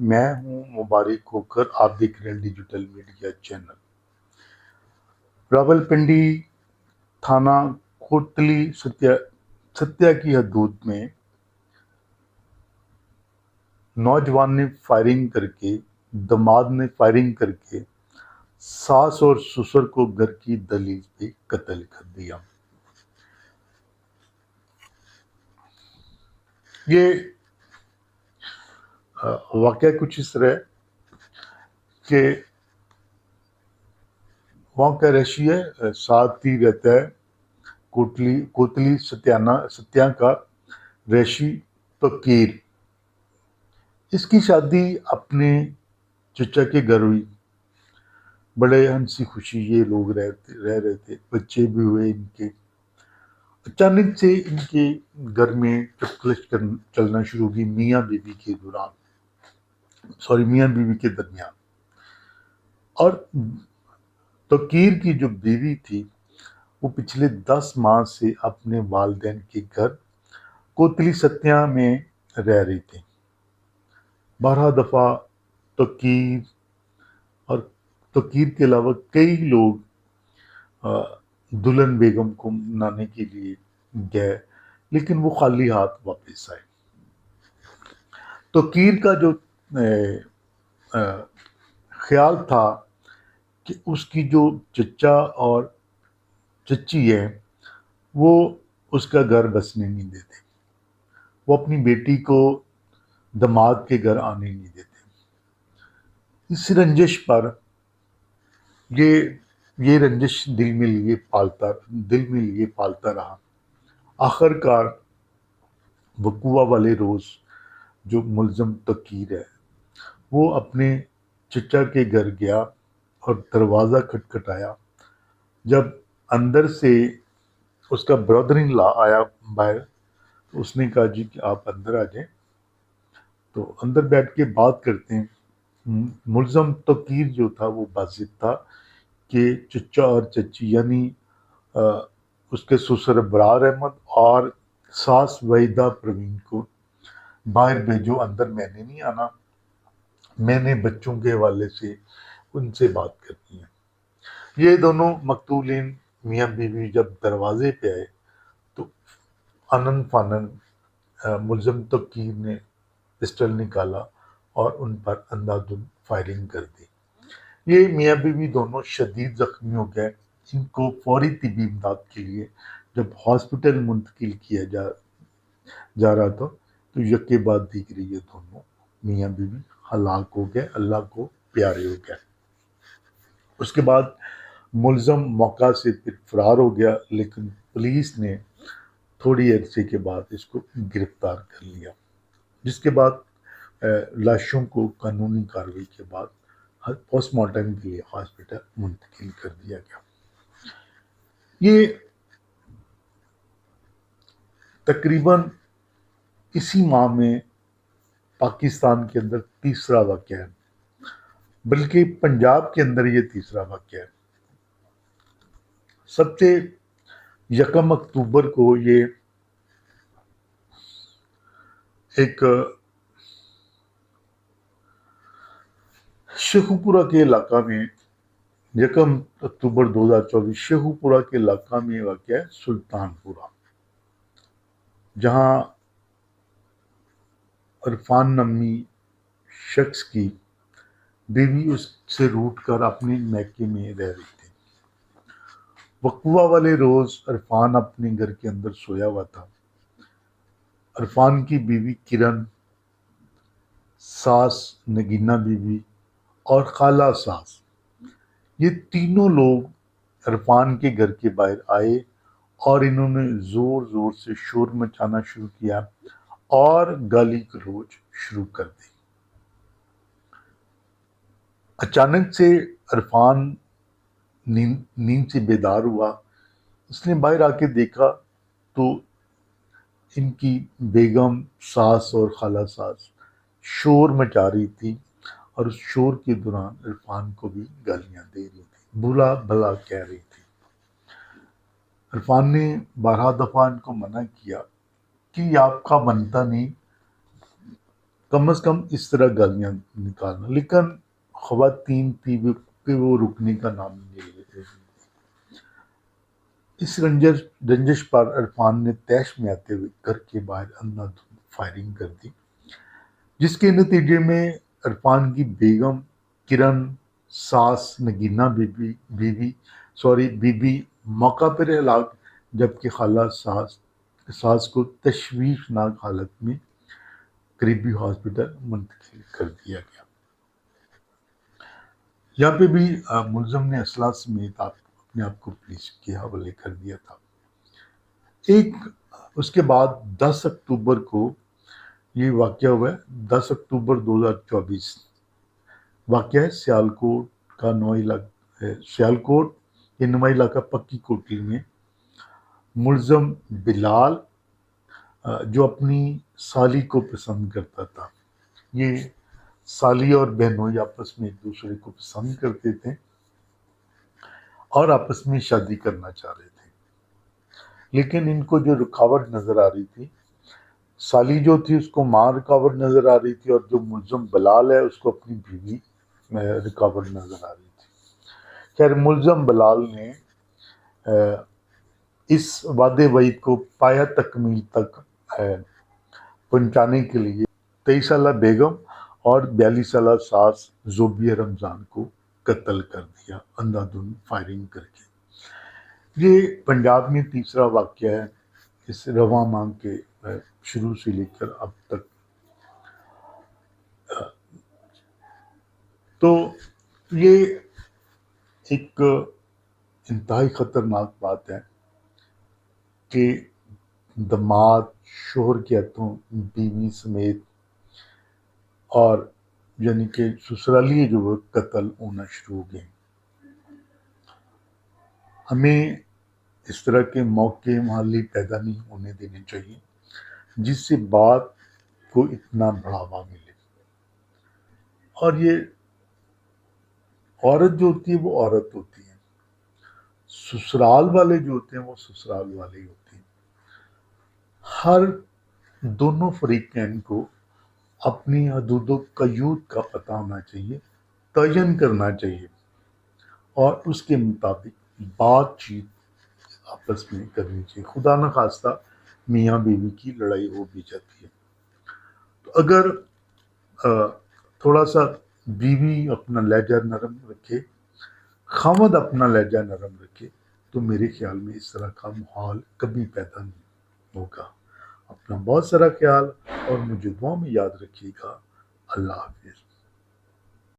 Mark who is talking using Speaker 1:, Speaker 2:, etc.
Speaker 1: میں ہوں مبارک ہوکر، آپ دیکھ رہے ہیں ڈیجیٹل میڈیا چینل۔ راولپنڈی تھانہ کوتلی ستیا کی حدود میں نوجوان نے فائرنگ کر کے، دماد نے فائرنگ کر کے ساس اور سسر کو گھر کی دہلیز پہ قتل کر دیا۔ یہ واقعہ کچھ اس طرح ہے کہ وہاں کا رہائشی ہے، ساتھ ہی رہتا ہے کوتلی ستیا کا رہائشی فقیر۔ اس کی شادی اپنے چچا کے گھر ہوئی، بڑے ہنسی خوشی یہ لوگ رہ رہے تھے، بچے بھی ہوئے ان کے۔ اچانک سے ان کے گھر میں کلش چلنا شروع ہوگی میاں بیوی کے درمیان۔ اور فقیر کی جو بیوی تھی وہ پچھلے 10 ماہ سے اپنے والدین کے گھر کوتلی ستیا میں رہ رہی تھی۔ 12 دفعہ فقیر اور فقیر کے علاوہ کئی لوگ دلہن بیگم کو منانے کے لیے گئے، لیکن وہ خالی ہاتھ واپس آئے۔ فقیر کا جو خیال تھا کہ اس کی جو چچا اور چچی ہے وہ اس کا گھر بسنے نہیں دیتے، وہ اپنی بیٹی کو دماد کے گھر آنے نہیں دیتے۔ اس رنجش پر یہ رنجش دل میں لیے پالتا رہا۔ آخر کار وقوع والے روز جو ملزم فقیر ہے وہ اپنے چچا کے گھر گیا اور دروازہ کھٹکھٹایا۔ جب اندر سے اس کا برادر ان لا آیا باہر تو اس نے کہا جی کہ آپ اندر آ جائیں۔ تو اندر بیٹھ کے بات کرتے ہیں۔ ملزم فقیر جو تھا وہ باضد تھا کہ چچا اور چچی یعنی اس کے سسر ابرار احمد اور ساس وحیدہ پروین کو باہر بھیجو، اندر میں نے نہیں آنا، میں نے بچوں کے حوالے سے ان سے بات کرنی ہے۔ یہ دونوں مقتولین میاں بیوی جب دروازے پہ آئے تو انن فانن ملزم فقیر نے پسٹل نکالا اور ان پر اندھادھند فائرنگ کر دی۔ یہ میاں بیوی دونوں شدید زخمی ہو گئے۔ ان کو فوری طبی امداد کے لیے جب ہاسپٹل منتقل کیا جا رہا تھا تو یکے بعد دیگرے یہ دونوں میاں بیوی ہلاک ہو گئے، اللہ کو پیارے ہو گئے۔ اس کے بعد ملزم موقع سے پھر فرار ہو گیا، لیکن پولیس نے تھوڑی عرصے کے بعد اس کو گرفتار کر لیا، جس کے بعد لاشوں کو قانونی کارروائی کے بعد پوسٹ مارٹم کے لیے ہاسپٹل منتقل کر دیا گیا۔ یہ تقریباً اسی ماہ میں پاکستان کے اندر تیسرا واقعہ ہے، بلکہ پنجاب کے اندر یہ تیسرا واقعہ ہے۔ سب سے 1 اکتوبر کو یہ ایک شیخو پورہ کے علاقہ میں 1 اکتوبر 2024 شیخو پورہ کے علاقہ میں واقع ہے سلطان پورہ، جہاں عرفان نامی شخص کی بیوی اس سے روٹ کر اپنے میکے میں رہ رہی تھی۔ وقوع والے روز عرفان اپنے گھر کے اندر سویا ہوا تھا۔ عرفان کی بیوی کرن، ساس نگینہ بیوی اور خالہ ساس، یہ تینوں لوگ عرفان کے گھر کے باہر آئے اور انہوں نے زور زور سے شور مچانا شروع کیا اور گالی گلوچ شروع کر دی۔ اچانک سے عرفان نیند سے بیدار ہوا۔ اس نے باہر آ کے دیکھا تو ان کی بیگم، ساس اور خالہ ساس شور مچا رہی تھی اور اس شور کے دوران عرفان کو بھی گالیاں دے رہی تھی، برا بھلا کہہ رہی تھی۔ عرفان نے 12 دفعہ ان کو منع کیا کہ یہ آپ کا بنتا نہیں، کم از کم اس طرح گالیاں نکالنا، لیکن خواتین تھی کہ وہ رکنے کا نام نہیں لے رہے تھے۔ اس رنجش پر عرفان نے طیش میں آتے ہوئے گھر کے باہر اندھا دھند فائرنگ کر دی، جس کے نتیجے میں عرفان کی بیگم کرن، ساس نگینہ بی بی موقع پر ہلاک، جبکہ خالہ ساس کو تشویشناک حالت میں قریبی ہاسپٹل منتقل کر دیا گیا۔ یہاں پہ بھی ملزم نے اسلحہ سمیت اپنے آپ کو پولیس کے حوالے کر دیا تھا۔ اس کے بعد 10 اکتوبر کو یہ واقعہ ہوا ہے، 10 اکتوبر 2024 واقعہ ہے سیالکوٹ کا سیالکوٹ یہ نواں علاقہ پکی کوٹلی میں ملزم بلال جو اپنی سالی کو پسند کرتا تھا، یہ سالی اور بہنوئی آپس میں ایک دوسرے کو پسند کرتے تھے اور آپس میں شادی کرنا چاہ رہے تھے، لیکن ان کو جو رکاوٹ نظر آ رہی تھی، سالی جو تھی اس کو ماں رکاوٹ نظر آ رہی تھی، اور جو ملزم بلال ہے اس کو اپنی بیوی رکاوٹ نظر آ رہی تھی۔ خیر ملزم بلال نے اس وعدے وعید کو پایہ تکمیل تک پہنچانے کے لیے 23 سالہ بیگم اور 42 سالہ ساس زوبیہ رمضان کو قتل کر دیا اندھا دھند فائرنگ کر کے۔ یہ پنجاب میں تیسرا واقعہ ہے اس رواں ماہ کے شروع سے لے کر اب تک۔ تو یہ ایک انتہائی خطرناک بات ہے کہ دماد شوہر کے ہاتھوں بیوی سمیت اور یعنی کہ سسرالیے جو وہ قتل ہونا شروع ہو گئے۔ ہمیں اس طرح کے موقع محلی پیدا نہیں ہونے دینے چاہیے جس سے بات کو اتنا بڑھاوا ملے، اور یہ عورت جو ہوتی ہے وہ عورت ہوتی ہے، سسرال والے جو ہوتے ہیں وہ سسرال والے ہی ہوتے ہیں۔ ہر دونوں فریقین کو اپنی حدود و قیود کا پتہ ہونا چاہیے، تعین کرنا چاہیے، اور اس کے مطابق بات چیت آپس میں کرنی چاہیے۔ خدا نخواستہ میاں بیوی کی لڑائی ہو بھی جاتی ہے تو اگر تھوڑا سا بیوی اپنا لہجہ نرم رکھے، خاوند اپنا لہجہ نرم رکھے، تو میرے خیال میں اس طرح کا ماحول کبھی پیدا نہیں ہوگا۔ اپنا بہت سارا خیال اور مجھے دعا میں یاد رکھیے گا۔ اللہ حافظ۔